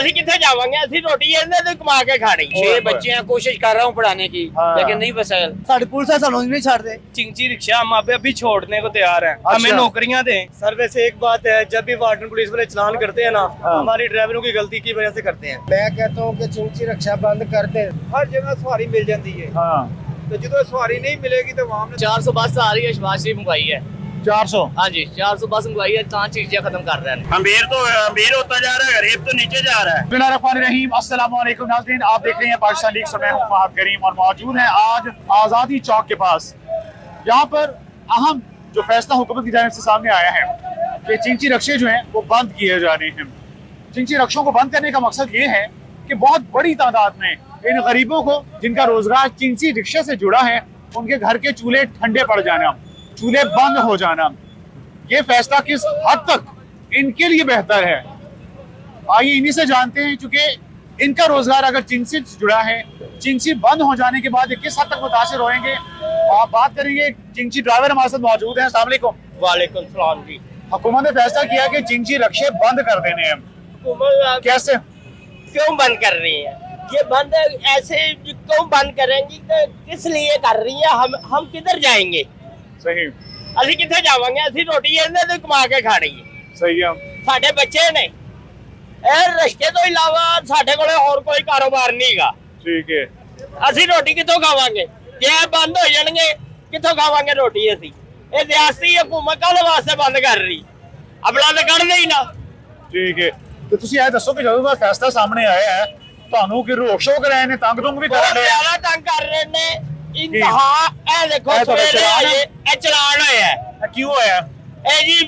ਅਸੀਂ ਕਿੱਥੇ ਜਾਵਾਂਗੇ, ਅਸੀਂ ਰੋਟੀ ਇਹਨਾਂ ਤੋਂ ਕਮਾ ਕੇ ਖਾਣੀ। 6 बच्चे हैं, कोशिश कर रहा हूँ पढ़ाने की, लेकिन नहीं वसाइल। साड़ी पुलिस है, सानू नहीं छोड़ते। चिंची रिक्शा हम अभी छोड़ने को तैयार हैं। हमें नौकरियां दें। सर वैसे एक बात है, जब भी वार्डन पुलिस वाले चलान करते हैं ना, हमारी ड्राइवरों की गलती की वजह से करते हैं। मैं कहता हूँ कि चिंची रिक्शा बंद कर दे। हर जगह सवारी मिल जाती है, तो जो सवारी नहीं मिलेगी तो वहाँ 400 बस आ रही है, शबाज शरीफ मंगवाई है 400। हाँ जी, 400 बस मंगवाई है, कहाँ चीजें खत्म कर रहे हैं। अमीर होता जा रहा है, गरीब तो नीचे जा रहा है। बिस्मिल्लाहिर्रहमानिर्रहीम, अस्सलाम वालेकुम नाज़रीन, आप देख रहे हैं पाकिस्तान लीग से मैं हूं फहद करीम और मौजूद हैं आज आज़ादी चौक के पास। यहाँ पर अहम जो फैसला हुकूमत की जानिब से सामने आया है कि चिंची रक्शे जो हैं वो बंद किए जा रहे हैं। चिंची रक्षों को बंद करने का मकसद ये है कि बहुत बड़ी तादाद में इन गरीबों को जिनका रोजगार चिंची रिक्शे से जुड़ा है, उनके घर के चूल्हे ठंडे पड़ जाना, चूल्हे बंद हो जाना, ये फैसला किस हद तक इनके लिए बेहतर है, आइए इन्हीं से जानते हैं। क्योंकि इनका रोजगार अगर चिंची से जुड़ा है, चिंची बंद हो जाने के बाद ये किस हद तक मुतासिर होंगे, आप बात करेंगे। चिंची ड्राइवर हमारे साथ मौजूद हैं। अस्सलाम वालेकुम। वालेकुम सलाम जी। हुकूमत ने फैसला किया कि चिंची रक्शे बंद कर देने हैं, हुकूमत कैसे? क्यों बंद कर रही है? ये बंद ऐसे क्यों बंद करेंगी, तो किस लिए कर रही है? हम किधर जाएंगे? सही, ਅਸੀਂ ਕਿੱਥੇ ਜਾਵਾਂਗੇ, ਅਸੀਂ ਰੋਟੀ ਇਹਨਾਂ ਤੋਂ ਕਮਾ ਕੇ ਖਾਣੀ ਹੈ। सही है। ਸਾਡੇ ਬੱਚੇ ਨੇ, ਇਹ ਰਿਸ਼ਤੇ ਤੋਂ ਇਲਾਵਾ ਸਾਡੇ ਕੋਲੇ ਹੋਰ ਕੋਈ ਕਾਰੋਬਾਰ ਨਹੀਂਗਾ। ठीक है। ਅਸੀਂ ਰੋਟੀ ਕਿੱਥੋਂ ਖਾਵਾਂਗੇ? ਜੇ ਇਹ ਬੰਦ ਹੋ ਜਾਣਗੇ ਕਿੱਥੋਂ ਖਾਵਾਂਗੇ ਰੋਟੀ ਅਸੀਂ? ਇਹ ਸਿਆਸੀ ਹਕੂਮਤ ਕਾਹਦੇ ਵਾਸਤੇ ਬੰਦ ਕਰ ਰਹੀ? ਆਪਣਾ ਤਾਂ ਕੱਢ ਦੇਈ ਨਾ। ठीक है, तो ਤੁਸੀਂ ਇਹ ਦੱਸੋ ਕਿ ਜਦੋਂ ਦਾ ਫੈਸਲਾ ਸਾਹਮਣੇ ਆਇਆ ਹੈ, ਤੁਹਾਨੂੰ ਕਿ ਰੋਕ ਸ਼ੋਕ ਰਹੇ ਨੇ, ਤੰਗ ਤੁੰਗ ਵੀ ਕਰ ਬਹੁਤ ਰਹੇ ਨੇ? ਜ਼ਿਆਦਾ ਤੰਗ ਕਰ ਰਹੇ ਨੇ। ਇੰਤਹਾ ਇਹ ਦੇਖੋ ਇਹ ਤੁਹਾਡਾ ਸਵੇਰੇ ਚਲਾਨ ਹੈ? ਇਹ ਚਲਾਨ ਹੋਇਆ ਹੈ। ਕਿਉਂ ਹੋਇਆ? ਇਹ ਜੀ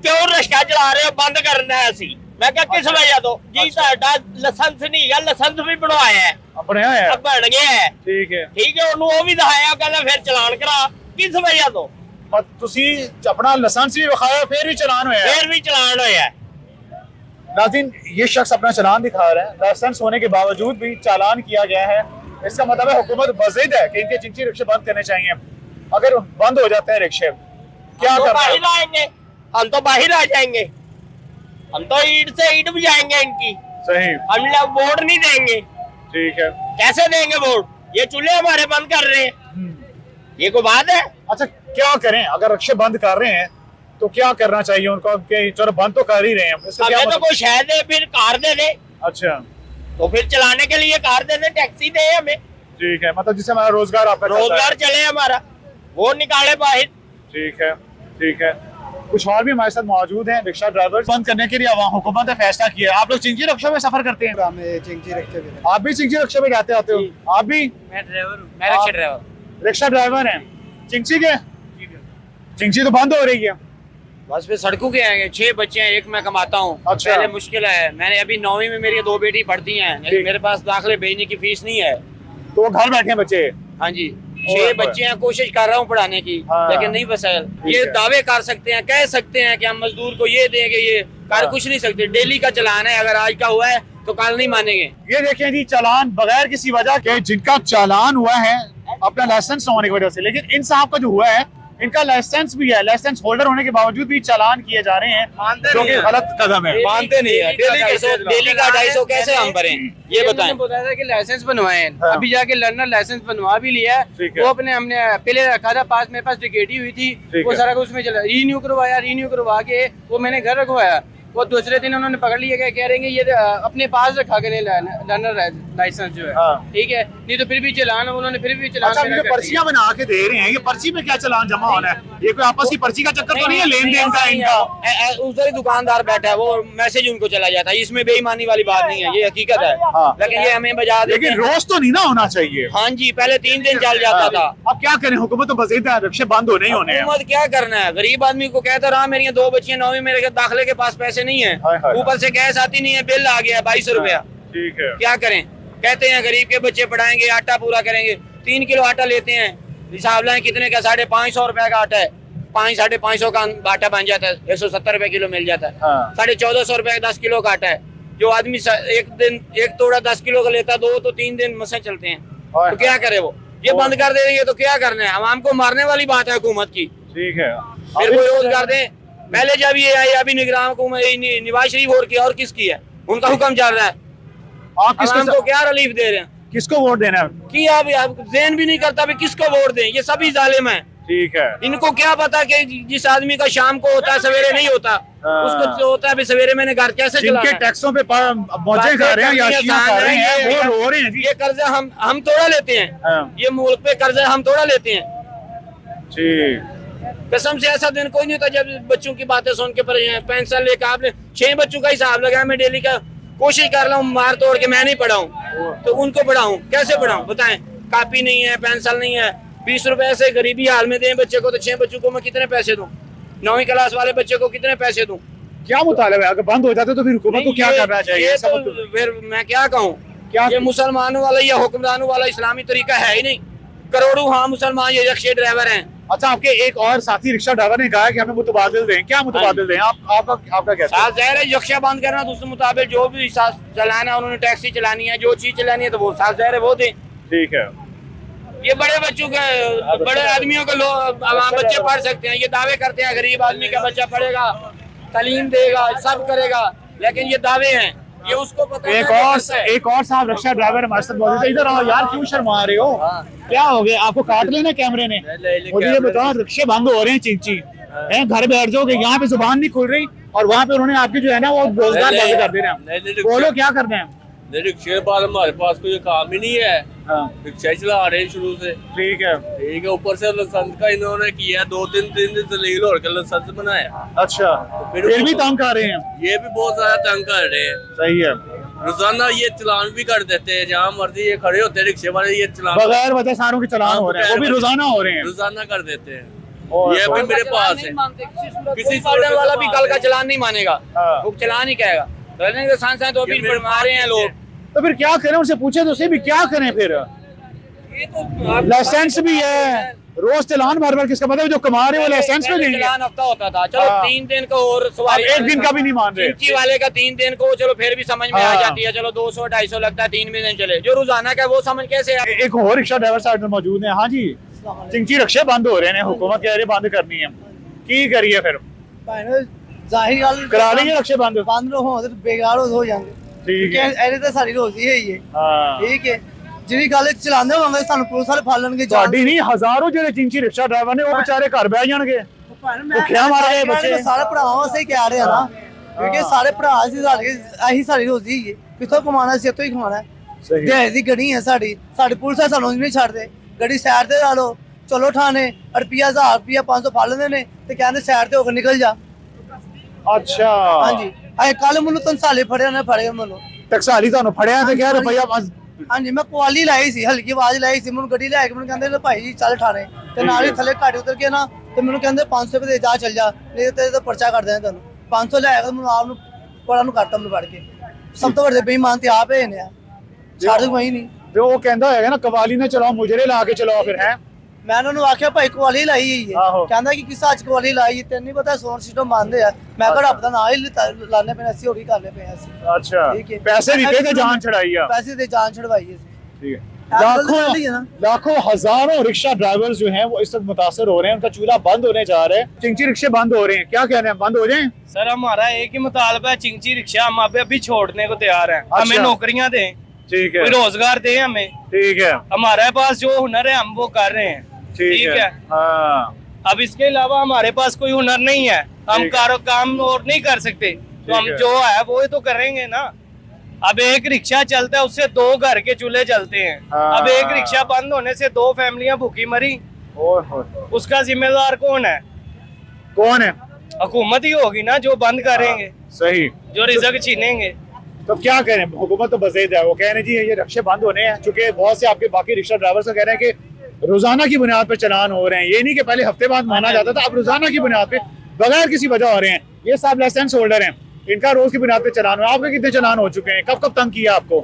ਕਿਉਂ ਰਿਕਸ਼ਾ ਚਲਾ ਰਹੇ ਹੋ? ਬੰਦ ਕਰਨਾ ਹੈ ਅਸੀਂ। ਮੈਂ ਕਿਹਾ ਕਿਸ ਵਜ੍ਹਾ ਤੋਂ? ਜੀ ਤੁਹਾਡਾ ਲਾਇਸੈਂਸ ਨਹੀਂ ਹੈ, ਲਾਇਸੈਂਸ ਵੀ ਬਣਵਾਇਆ ਹੈ, ਆਪਣੇ ਆਇਆ? ਬਣ ਗਿਆ ਹੈ। ਠੀਕ ਹੈ। ਠੀਕ ਹੈ, ਉਹਨੂੰ ਉਹ ਵੀ ਦਿਖਾਇਆ, ਕਹਿੰਦਾ ਫਿਰ ਚਲਾਨ ਕਰਾ। ਕਿਸ ਵਜ੍ਹਾ ਤੋਂ? ਪਰ ਤੁਸੀਂ ਆਪਣਾ ਲਾਇਸੈंस भी दिखाया, फिर भी चलान होया है। ਫਿਰ ਵੀ ਚਲਾਨ ਹੋਇਆ ਹੈ। नाज़रीन, ये शख्स अपना चलान दिखा रहा है, लाइसेंस होने के बावजूद भी चालान किया गया है। इसका मतलब है हुकूमत बज़िद है कि इनके चिंची रिक्शे बंद करने चाहिए। अगर बंद हो जाते हैं रिक्शे, क्या हम तो करना है? बाहर आएंगे, हम तो बाहर आ जाएंगे, हम तो ईट से ईट बुझाएंगे इनकी। सही, हम लोग वोट नहीं देंगे। ठीक है। कैसे देंगे वोट? ये चूल्हे हमारे बंद कर रहे हैं, ये कोई बात है? अच्छा, क्या करें अगर रिक्शे बंद कर रहे हैं तो क्या करना चाहिए उनको? कि चलो बंद तो कर ही रहे हैं, इसका क्या हमें तो मतलब? कोई शहर दे, फिर कार दे दे, अच्छा, तो फिर चलाने के लिए कार दे दे, टैक्सी दे हमें, ठीक है, मतलब जिससे हमारा रोजगार आपका चलता है। रोजगार चले हमारा, वो निकाले बाहर। ठीक है, ठीक है। कुछ और भी हमारे साथ मौजूद हैं रिक्शा ड्राइवर। बंद करने के लिए हुकूमत ने फैसला किया। आप लोग चिंची रिक्शा में सफर करते हैं? चिंची रिक्शे पे आप भी चिंची रिक्शा में जाते आते हो? आप भी? मैं ड्राइवर हूँ, मैं रिक्शा ड्राइवर। रिक्शा ड्राइवर हैं चिंची के? चिंची तो बंद हो रही है। बस पे सड़कों के आएंगे। 6 बच्चे हैं, एक मैं कमाता हूँ। अच्छा। पहले मुश्किल है, मैंने अभी 9वीं में मेरी 2 बेटी पढ़ती हैं, ठीक। मेरे पास दाखिले भेजने की फीस नहीं है। तो वो घर बैठे हैं बच्चे? हाँ जी, 6 बच्चे हैं, कोशिश कर रहा हूँ पढ़ाने की, हाँ। लेकिन नहीं वसाइल। ठीक ये है। दावे कर सकते हैं, कह सकते हैं कि हम मजदूर को ये देंगे, ये कर कुछ नहीं सकते। डेली का चलान है, अगर आज का हुआ है तो कल नहीं मानेंगे। ये देखें जी, चालान बगैर किसी वजह के जिनका चालान हुआ है अपना लाइसेंस न होने की वजह से, लेकिन इन साहब का जो हुआ है इनका लाइसेंस भी है, लाइसेंस होल्डर होने के बावजूद भी चालान किए जा रहे हैं, जो कि गलत कदम है। मानते नहीं है। डेली का 250 कैसे हम भरें, ये बताएं। मैंने बताया था कि लाइसेंस बनवाए हैं, हाँ। अभी जाके लर्नर लाइसेंस बनवा भी लिया है। ठीक है। वो अपने हमने पहले रखा था पास, मेरे पास टिकट हुई थी, ठीक वो है। सारा कुछ उसमें चला, रीन्यू करवा के वो मैंने घर रखवाया। वो दूसरे दिन उन्होंने पकड़ लिया, क्या कह रहे हैं कि ये अपने पास रखा के लर्नर लाइसेंस जो है। हाँ। ठीक है, नहीं तो फिर भी चलान, उन्होंने फिर भी चलान अच्छा, मेरा ये कर दिया। पर्चियां बना के दे रहे हैं, ये पर्ची में क्या चालान जमा होना है? ये कोई आपस की पर्ची का चक्कर तो नहीं है, लेन देन का इनका? उधर ही दुकानदार बैठा है, वो मैसेज उनको चला जाता है, इसमें बेईमानी वाली बात नहीं है, ये हकीकत है। हाँ। लेकिन ये हमें बजा देते लेकिन हैं। रोज तो नहीं ना होना चाहिए। हाँ जी, पहले 3 दिन चल जाता था। अब क्या करें, हुकूमत तो बज़िद है, रिक्शे बंद होने ही होने हैं। हुकूमत क्या करना है? गरीब आदमी को कहता रहा, मेरी 2 बच्चियां 9वीं में, दाखिले के पास पैसे नहीं है, हाय हाय। ऊपर से गैस आती नहीं है, बिल आ गया 2200 रुपया। ठीक है। क्या करें? कहते हैं गरीब के बच्चे पढ़ाएंगे, आटा पूरा करेंगे। 3 किलो आटा लेते हैं, हिसाब लाएं कितने का? 550 रुपया का आटा है, 500-550 का आटा बन जाता है, 170 रुपए किलो मिल जाता है। हाँ। 1450 रुपए का 10 किलो का आटा है। जो आदमी एक तोड़ा 10 किलो का लेता, 2 तो 3 दिन मसे चलते हैं। तो क्या करे वो? ये बंद कर देंगे तो क्या करना है? आवाम को मारने वाली बात है हुकूमत की। ठीक है। फिर कोई रोजगार दें। पहले जब ये आई, अभी निगरान हुकूमत नवाज शरीफ और की, और किसकी है? उनका हुक्म चल रहा है। आप को क्या रिलीफ दे रहे हैं? किसको वोट देना है? कि आप जहन भी नहीं करता भी किसको वोट दें, ये सभी जालिम हैं। ठीक है, इनको क्या पता कि जिस आदमी का शाम को होता है सवेरे नहीं होता, उसको जो होता है सवेरे मैंने घर कैसे चलाना जिनके है। टैक्सों पे मौजें खा रहे हैं, याशियां खा रहे हैं, वो रो रहे हैं जी। ये कर्जा हम तोड़ा लेते हैं, हाँ। ये मुल्क पे कर्जा हम तोड़ा लेते हैं। ठीक, कसम से ऐसा दिन कोई नहीं होता जब बच्चों की बातें सुन के पेंशन लेकर आपने 6 बच्चों का हिसाब लगाया, मैं डेली का कोशिश कर रहा हूँ मार तोड़ के मैं नहीं पढ़ाऊँ तो उनको पढ़ाऊँ, कैसे पढ़ाऊँ बताएं? कापी नहीं है, पेंसिल नहीं है, 20 रुपए से गरीबी हाल में दें बच्चे को, तो 6 बच्चों को मैं कितने पैसे दूं? 9वीं क्लास वाले बच्चे को कितने पैसे दूं? क्या मुतालबा है? अगर बंद हो जाते तो फिर हुकूमत को क्या करना चाहिए? ये तो फिर मैं क्या कहूँ, ये मुसलमानों वाला या हुक्मरानों वाला इस्लामी तरीका है ही नहीं। करोड़ों हाँ मुसलमान ये रिक्शे ड्राइवर हैं। अच्छा, आपके एक और साथी रिक्शा ड्राइवर ने कहा है कि हमें मुतबादिल दें, क्या मुतबादिल दें? आपका क्या? साथ ज़ाहिर है रिक्शा बंद करना तो उसके मुताबिक जो भी चलाना है, उन्होंने टैक्सी चलानी है, जो चीज चलानी है तो वो साथ ज़ाहिर है वो दें। ठीक है, ये बड़े बच्चों का, बड़े आदमियों के लोग बच्चे पढ़ सकते हैं, ये दावे करते हैं गरीब आदमी का बच्चा पढ़ेगा, तालीम देगा, सब करेगा, लेकिन ये दावे हैं, ये उसको पता है। एक और साहब रिक्शा ड्राइवर हमारे साथ मौजूद है। इधर आओ यार, क्यों शर्मा रहे हो? क्या हो गया? आपको काट लेना कैमरे ने? मुझे ये बताओ, रिक्शे बंद हो रहे हैं चिंची हैं, घर बैठ जाओगे, यहाँ पे जुबान नहीं खुल रही और वहाँ पे उन्होंने आपकी जो है ना वो रोजगार बंद कर दे रहे हैं। बोलो क्या करना है? रिक्शे बाद हमारे पास कोई काम ही नहीं है, रिक्शा ही चला रहे हैं शुरू से। ठीक है, ठीक है, ऊपर से लाइसेंस का इन्होंने किया 2-3 दिन दलील और लाइसेंस बनाया। अच्छा, फिर भी तंग कर रहे हैं? ये भी बहुत ज्यादा तंग कर रहे हैं। सही है, रोजाना ये चलान भी कर देते हैं, जहाँ मर्जी ये खड़े होते हैं रिक्शे वाले, ये चलान बगैर वजह सारों के चलान हो रहे हैं, वो भी रोजाना हो रहे हैं, रोजाना कर देते हैं। ये भी मेरे पास है। किसी वाला भी कल का चलान नहीं मानेगा, वो चलान ही कहेगा, तो भी मारे हैं लोग। तो फिर क्या करें? उनसे पूछे तो सही भी क्या करें फिर? ये तो लाइसेंस भी है, रोज चलान भर भर किसका मतलब जो कमा रहे हैं वो लाइसेंस पे नहीं है। चलान हफ्ता होता था, चलो 3 दिन को और सवारी, एक दिन का भी नहीं मान रहे। चिंची वाले का 3 दिन को चलो फिर भी समझ में आ जाती है, चलो 200-250 लगता है, 3 भी दिन चले, जो रोजाना का वो समझ कैसे आए? एक और रिक्शा ड्राइवर साइड में मौजूद है। हाँ जी, चिंची रिक्शे बंद हो रहे हैं, हुकूमत कह रही है बंद करनी है, की करिए फिर? जाहिर गल करा लेंगे रिक्शे बंद हो तो बेकार हो जाएंगे। ठीक है, ਇਹਦੇ ਤਾਂ ਸਾਡੀ ਰੋਜ਼ੀ ਹੈ ਹੀ हाँ ਠੀਕ ਹੈ ਜਿਹੜੀ ਗੱਲ ਚਲਾਉਂਦੇ ਹੋਵਾਂਗੇ ਸਾਨੂੰ ਪੁਲਿਸ ਵਾਲੇ ਫੜ ਲੈਣਗੇ ਤੁਹਾਡੀ ਨਹੀਂ, ਹਜ਼ਾरों ਜਿਹੜੇ ਚਿੰਚੀ ਰਿਕਸ਼ਾ ਡਰਾਈਵਰ ਨੇ ਉਹ ਵਿਚਾਰੇ ਘਰ ਬਹਿ ਜਾਣਗੇ, ਭੁੱਖਿਆ ਮਰ ਗਏ ਬੱਚੇ। ਸਾਰੇ ਭਰਾਵਾਂ ਵਾਸਤੇ ਹੀ ਕਹਿ ਰਹੇ ਆ ਨਾ, ਕਿਉਂਕਿ ਸਾਰੇ ਭਰਾ ਸੀ ਸਾਡੇ, ਆਹੀ ਸਾਡੀ ਰੋਜ਼ੀ ਹੈ, ਕਿੱਥੋਂ ਕਮਾਣਾ ਸੀ ਇੱਥੋਂ ਹੀ ਖਾਣਾ ਹੈ। ਸਹੀ ਦਿਹਾੜੀ ਦੀ ਗੱਡੀ ਹੈ ਸਾਡੀ ਪੁਲਿਸ ਵਾਲੇ ਸਾਨੂੰ ਨਹੀਂ ਛੱਡਦੇ, ਗੱਡੀ ਸਾਈਡ ਤੇ ਲਾ ਲਓ, ਚਲੋ ਥਾਣੇ, ਰੁਪਿਆ 1000 ਰੁਪਿਆ 500 ਫੜ ਲੈਂਦੇ ਨੇ ਤੇ ਕਹਿੰਦੇ ਸਾਈਡ ਤੇ ਹੋ ਕੇ ਨਿਕਲ ਜਾ। ਅੱਛਾ, ਹਾਂਜੀ, ਆਏ ਕੱਲ ਮੈਨੂੰ ਤਨਸਾਲੇ ਫੜਿਆ ਨੇ, ਫੜ ਗਏ ਮੈਨੂੰ ਟਕਸਾਲੀ ਤੁਹਾਨੂੰ ਫੜਿਆ ਤੇ ਕਿਹਾ ਰੁਪਈਆ ਬਸ। ਹਾਂਜੀ, ਮੈਂ ਕੁਆਲੀ ਲਾਈ ਸੀ, ਹਲਕੀ ਆਵਾਜ਼ ਲਾਈ ਸੀ, ਮੈਨੂੰ ਗੱਡੀ ਲੈ ਕੇ ਮੈਨੂੰ ਕਹਿੰਦੇ ਲੈ ਭਾਈ ਜੀ ਚੱਲ ਥਾਣੇ, ਤੇ ਨਾਲ ਹੀ ਥੱਲੇ ਘਾੜੀ ਉਤਰ ਕੇ ਨਾ ਤੇ ਮੈਨੂੰ ਕਹਿੰਦੇ 500 ਰੁਪਏ ਦੇ ਜਾ ਚੱਲ ਜਾ, ਨਹੀਂ ਤੇ ਇਹਦਾ ਪਰਚਾ ਕਰ ਦੇਣਾ ਤੁਹਾਨੂੰ। 500 ਲੈ ਕੇ ਮੈਨੂੰ ਆਪ ਨੂੰ ਬੜਾ ਨੂੰ ਕਰਤਾ, ਮੈਨੂੰ ਫੜ ਕੇ। ਸਭ ਤੋਂ ਵੱਡੇ ਬੇਈਮਾਨ ਤੇ ਆਪ ਹੈ ਨੇ, ਛੱਡ ਦੂੰ ਕੋਈ ਨਹੀਂ। ਤੇ ਉਹ ਕਹਿੰਦਾ ਹੋਏਗਾ ਨਾ ਕਵਾਲੀ ਨੇ ਚਲਾਓ, ਮੁਜਰੇ ਲਾ ਕੇ ਚਲਾਓ ਫਿਰ ਹੈ। ਮੈਂ ਉਹਨਾਂ ਨੂੰ ਆਖਿਆ ਭਾਈ ਕੁਆਲੀ ਲਾਈ ਹੋਈ ਹੈ, ਕਹਿੰਦਾ ਕਿ ਕਿਸ ਅੱਜ ਕੁਆਲੀ ਲਾਈ, ਤੈਨੂੰ ਨਹੀਂ ਪਤਾ ਸੋਨ ਸਿਸਟਮ ਮੰਨਦੇ ਆ। ਮੈਂ ਕਿਹਾ ਰੱਬ ਦਾ ਨਾਂ ਹੀ ਲਾਣੇ ਪੈਣਾ ਸੀ, ਹੋਰ ਹੀ ਕਰਨੇ ਪਏ ਸੀ। ਅੱਛਾ, ਠੀਕ ਹੈ, ਪੈਸੇ ਦਿੱਤੇ ਤੇ ਜਾਨ ਛੜਾਈ ਆ। पैसे दे जान छुड़वाई है। ठीक है, लाखों हजारों रिक्शा ड्राइवर्स जो हैं वो इस वक्त मुतासर हो रहे हैं, उनका चूल्हा बंद होने जा रहा है, चिंची रिक्शे बंद हो रहे हैं। क्या कहना है, बंद हो जाएं? सर हमारा एक ही मुतालबा है, चिंची रिक्शा हम अभी छोड़ने को तैयार हैं। हमें नौकरियां दें, ठीक है, कोई रोजगार दें हमें। ठीक है, हमारे पास जो हुनर है हम वो कर रहे हैं। ठीक है, हाँ। अब इसके अलावा हमारे पास कोई हुनर नहीं है, हम काम और नहीं कर सकते, तो हम जो है वो ही तो करेंगे ना। अब एक रिक्शा चलता है, उससे 2 घर के चूल्हे चलते हैं। अब एक रिक्शा बंद होने से 2 फैमिलियां भूखी मरी, उसका जिम्मेदार कौन है? कौन है? हुकूमत ही होगी ना, जो बंद करेंगे, सही, जो रिजक छीनेंगे। तो क्या करें, हुकूमत तो बज़ेद है, वो कह रहे हैं जी ये रिक्शे बंद होने हैं, चूंकि बहुत से आपके बाकी रिक्शा ड्राइवर्स कह रहे हैं कि रोजाना की बुनियाद पर चलान हो रहे हैं। ये नहीं कि पहले हफ्ते बाद माना जाता था, अब रोजाना की बुनियाद पे बगैर किसी वजह हो रहे हैं। ये साहब लाइसेंस होल्डर हैं, इनका रोज की बुनियाद पे चलान हो। आपके कितने चलान हो चुके हैं? कब कब तंग किया आपको?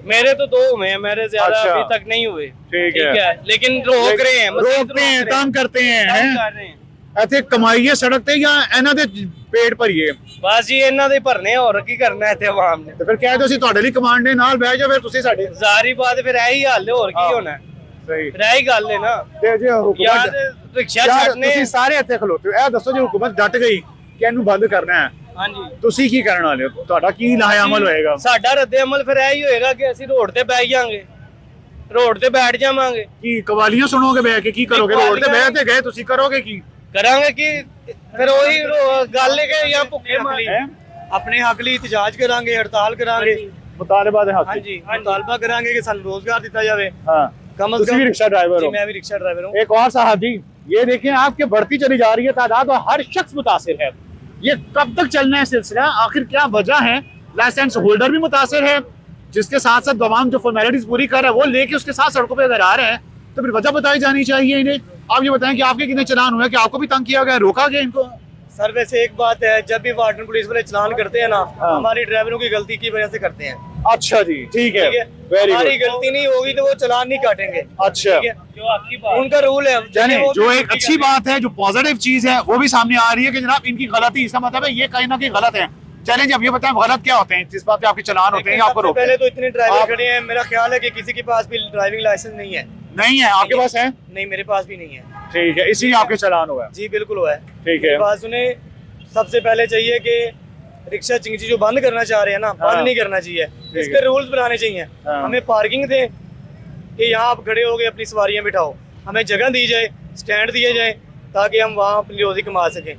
मेरे तो 2 हुए हैं, मेरे ज्यादा अच्छा, अभी तक नहीं हुए। ठीक है, लेकिन रोक रहे हैं, रोकते हैं, तंग करते हैं, कर रहे हैं। ऐसे कमाइए सड़क ते या ਇਹਨਾਂ ਦੇ पेट ਭਰੀਏ? बस जी ਇਹਨਾਂ ਦੇ ਭਰਨੇ, ਹੋਰ ਕੀ ਕਰਨਾ ਇੱਥੇ ਆਵਾਮ ਨੇ। ਤੇ ਫਿਰ ਕਹਿ ਦਿਓ ਅਸੀਂ ਤੁਹਾਡੇ ਲਈ ਕਮਾਂਡ ਨੇ, ਨਾਲ ਬਹਿ ਜਾਓ ਫਿਰ ਤੁਸੀਂ ਸਾਡੇ। ਜ਼ਾਰੀ ਬਾਤ ਫਿਰ ਇਹੀ ਹੱਲ, ਹੋਰ ਕੀ ਹੋਣਾ ਹੈ? ਸਹੀ, ਫਿਰ ਇਹੀ ਗੱਲ ਹੈ ਨਾ। ਤੇ ਜੇ ਯਾਰ ਹੁਕੂਮਤ ਰਿਕਸ਼ਾ ਯਾਰ ਛੱਡਨੇ, ਤੁਸੀਂ ਸਾਰੇ ਇੱਥੇ ਖਲੋਤੇ ਹੋ, ਇਹ ਦੱਸੋ ਜੇ ਹੁਕੂਮਤ ਡਟ ਗਈ ਕਿ ਇਹਨੂੰ ਬੰਦ ਕਰਨਾ ਹੈ, हाँ जी ਤੁਸੀਂ ਕੀ ਕਰਨ ਵਾਲੇ ਹੋ ਤੁਹਾਡਾ ਕੀ ਲਾਹੇ ਅਮਲ ਹੋਏਗਾ ਸਾਡਾ ਰੱਦੇ ਅਮਲ ਫਿਰ ਇਹ ਹੀ ਹੋਏਗਾ ਕਿ ਅਸੀਂ ਰੋਡ ਤੇ ਬੈਠ ਜਾਾਂਗੇ ਰੋਡ ਤੇ ਬੈਠ ਜਾਵਾਂਗੇ ਕੀ ਕਵਾਲੀਆਂ ਸੁਣੋਗੇ ਬਹਿ ਕੇ ਕੀ ਕਰੋਗੇ ਰੋਡ ਤੇ ਬਹਿ ਤੇ ਗਏ ਤੁਸੀਂ ਕਰੋਗੇ ਕੀ ਕਰਾਂਗੇ ਕਿ ਫਿਰ ਉਹੀ ਗੱਲ ਹੈ ਕਿ ਜਾਂ ਭੁੱਖੇ ਮਾਰ अपने हक लिए एहतजाज करांगे हड़ताल करांगे ਮੁਤਾਲਬਾ ਦੇ ਹੱਕ हाँ जी मुतालबा करांगे कि सानू रोजगार दिता जाए हाँ कम अज ਤੁਸੀਂ कम ਵੀ रिक्शा ड्राइवर जी हो मैं भी रिक्शा ड्राइवर हूँ एक और साहब जी ये देखें आपके बढ़ती चली जा रही है तादाद और हर शख्स मुतासिर है ये कब तक चलना है सिलसिला आखिर क्या वजह है लाइसेंस होल्डर भी मुतासिर है जिसके साथ साथ तमाम जो फॉर्मेलिटीज पूरी कर रहा है वो लेके उसके साथ सड़कों पर अगर आ रहे हैं तो फिर वजह बताई जानी चाहिए इन्हें आप ये बताएं कि आपके कितने चलान हुए कि आपको भी तंग किया गया रोका गया इनको सर वैसे एक बात है जब भी वार्डन पुलिस वाले चलान करते हैं ना हमारी ड्राइवरों की गलती की वजह से करते हैं अच्छा जी ठीक है ठीक है वेरी हमारी गुड गलती नहीं होगी तो वो चलान नहीं काटेंगे अच्छा ठीक है जो आपकी बात उनका रूल है यानी वो जो भी एक अच्छी बात है जो पॉजिटिव चीज है वो भी सामने आ रही है कि जनाब इनकी गलती इसका मतलब है ये कहीं ना कहीं गलत है चलें जी अब ये बताएं गलत क्या होते हैं जिस बात पे आपके चलान होते हैं आपको सबसे रोकते पहले हैं तो इतने ड्राइवर आप- खड़े हैं मेरा ख्याल है कि किसी के पास भी ड्राइविंग लाइसेंस नहीं है नहीं है आपके पास है नहीं मेरे पास भी नहीं है ठीक है इसी आपके चलान हुआ है जी बिल्कुल हुआ है ठीक है बस उन्हें सबसे पहले चाहिए कि रिक्शा चिंगची जो बंद करना चाह रहे हैं ना हाँ। बंद नहीं करना चाहिए है। इसके रूल्स बनाने चाहिए हाँ। हमें पार्किंग दें कि यहाँ आप खड़े होके अपनी सवारियाँ बिठाओ हमें जगह दी जाए स्टैंड दिए जाए ताकि हम वहाँ अपनी रोजी कमा सकें